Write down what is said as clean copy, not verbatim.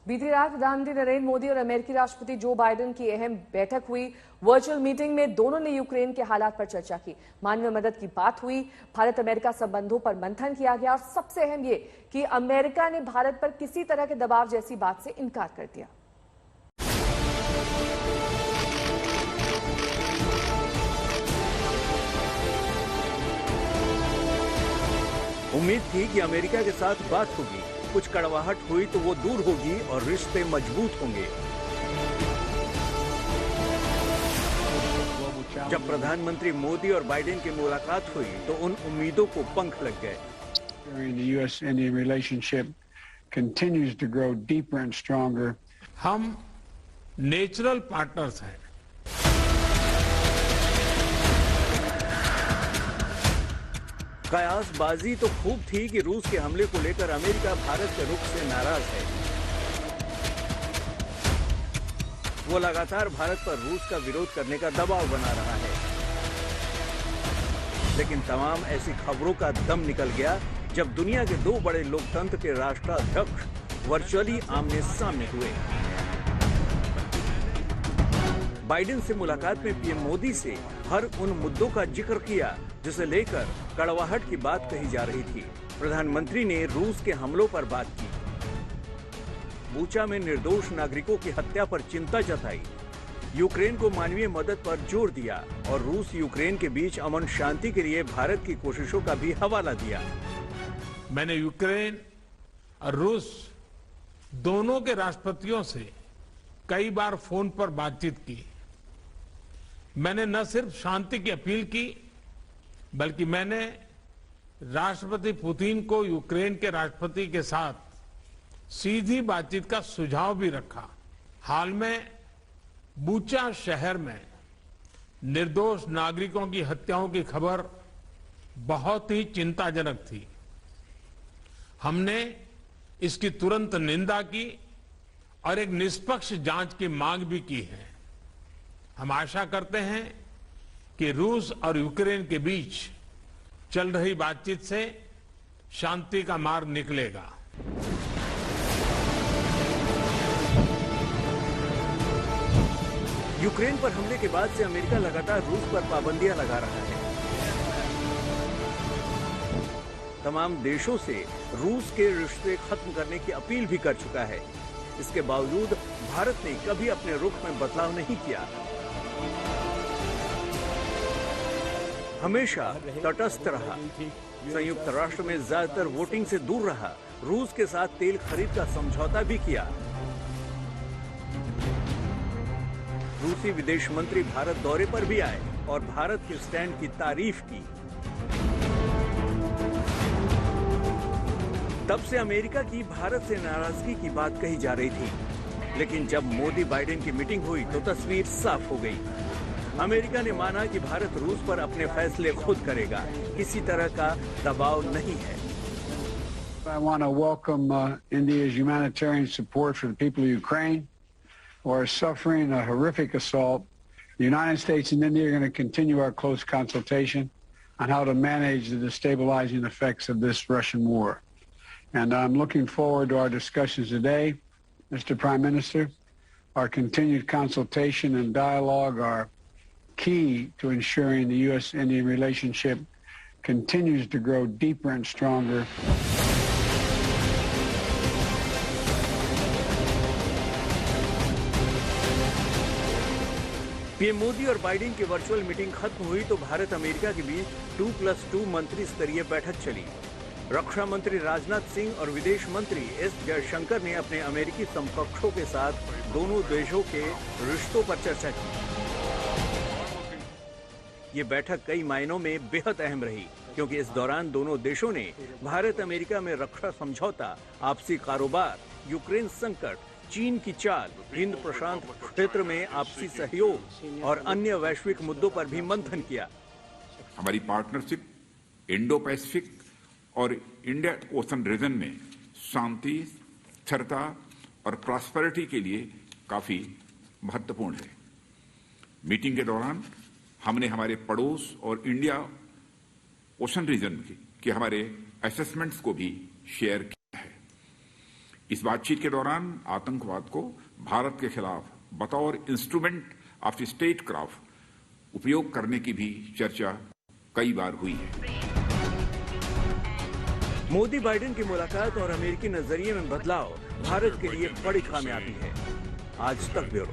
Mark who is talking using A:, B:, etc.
A: बीती रात प्रधानमंत्री नरेंद्र मोदी और अमेरिकी राष्ट्रपति जो बाइडेन की अहम बैठक हुई। वर्चुअल मीटिंग में दोनों ने यूक्रेन के हालात पर चर्चा की, मानवीय मदद की बात हुई, भारत अमेरिका संबंधों पर मंथन किया गया और सबसे अहम ये कि अमेरिका ने भारत पर किसी तरह के दबाव जैसी बात से इनकार कर दिया।
B: उम्मीद थी कि अमेरिका के साथ बात होगी, कुछ कड़वाहट हुई तो वो दूर होगी और रिश्ते मजबूत होंगे। जब प्रधानमंत्री मोदी और बाइडेन की मुलाकात हुई तो उन उम्मीदों को पंख लग गए।
C: The U.S.-Indian relationship continues to grow deeper and stronger.
D: हम नेचुरल पार्टनर्स हैं।
B: कयासबाजी तो खूब थी कि रूस के हमले को लेकर अमेरिका भारत के रुख से नाराज है। वो लगातार भारत पर रूस का विरोध करने का दबाव बना रहा है। लेकिन तमाम ऐसी खबरों का दम निकल गया जब दुनिया के दो बड़े लोकतंत्र के राष्ट्राध्यक्ष वर्चुअली आमने सामने हुए। बाइडेन से मुलाकात में पीएम मोदी से हर उन मुद्दों का जिक्र किया जिसे लेकर कड़वाहट की बात कही जा रही थी। प्रधानमंत्री ने रूस के हमलों पर बात की, बूचा में निर्दोष नागरिकों की हत्या पर चिंता जताई, यूक्रेन को मानवीय मदद पर जोर दिया और रूस यूक्रेन के बीच अमन शांति के लिए भारत की कोशिशों का भी हवाला दिया।
D: मैंने यूक्रेन और रूस दोनों के राष्ट्रपतियों से कई बार फोन पर बातचीत की। मैंने न सिर्फ शांति की अपील की बल्कि मैंने राष्ट्रपति पुतिन को यूक्रेन के राष्ट्रपति के साथ सीधी बातचीत का सुझाव भी रखा। हाल में बूचा शहर में निर्दोष नागरिकों की हत्याओं की खबर बहुत ही चिंताजनक थी। हमने इसकी तुरंत निंदा की और एक निष्पक्ष जांच की मांग भी की है। हम आशा करते हैं कि रूस और यूक्रेन के बीच चल रही बातचीत से शांति का मार्ग निकलेगा।
B: यूक्रेन पर हमले के बाद से अमेरिका लगातार रूस पर पाबंदियां लगा रहा है। तमाम देशों से रूस के रिश्ते खत्म करने की अपील भी कर चुका है। इसके बावजूद भारत ने कभी अपने रुख में बदलाव नहीं किया, हमेशा तटस्थ रहा, संयुक्त राष्ट्र में ज्यादातर वोटिंग से दूर रहा, रूस के साथ तेल खरीद का समझौता भी किया। रूसी विदेश मंत्री भारत दौरे पर भी आए और भारत के स्टैंड की तारीफ की। तब से अमेरिका की भारत से नाराजगी की बात कही जा रही थी, लेकिन जब मोदी बाइडेन की मीटिंग हुई तो तस्वीर साफ हो गई। अमेरिका ने माना कि भारत रूस पर अपने फैसले खुद करेगा, किसी तरह का दबाव नहीं है।
C: I want to welcome India's humanitarian support for the people of Ukraine who are suffering a horrific assault. The United States and India are going to continue our close consultation on how to manage the destabilizing effects of this Russian war. And I'm looking forward to our discussions today, Mr. Prime Minister. Our continued consultation and dialogue are key to ensuring the U.S.-Indian relationship continues to grow deeper and stronger.
B: PM Modi और Biden की virtual meeting खत्म हुई तो Bharat America के बीच 2+2 मंत्री स्तरीय बैठक चली। रक्षा मंत्री राजनाथ सिंह और विदेश मंत्री एस जयशंकर ने अपने अमेरिकी समकक्षों के साथ दोनों देशों के रिश्तों पर चर्चा की। ये बैठक कई मायनों में बेहद अहम रही, क्योंकि इस दौरान दोनों देशों ने भारत अमेरिका में रक्षा समझौता, आपसी कारोबार, यूक्रेन संकट, चीन की चाल, हिंद प्रशांत क्षेत्र में आपसी सहयोग और अन्य वैश्विक मुद्दों पर भी मंथन किया।
E: हमारी पार्टनरशिप इंडो पैसिफिक और इंडिया ओशन रीजन में शांति, स्थिरता और प्रॉस्पेरिटी के लिए काफी महत्वपूर्ण है। मीटिंग के दौरान हमने हमारे पड़ोस और इंडिया ओशन रीजन के हमारे असेसमेंट्स को भी शेयर किया है। इस बातचीत के दौरान आतंकवाद को भारत के खिलाफ बतौर इंस्ट्रूमेंट ऑफ स्टेट क्राफ्ट उपयोग करने की भी चर्चा कई बार हुई है।
B: मोदी बाइडेन की मुलाकात और अमेरिकी नजरिए में बदलाव भारत के लिए बड़ी कामयाबी है। आज तक ब्यूरो।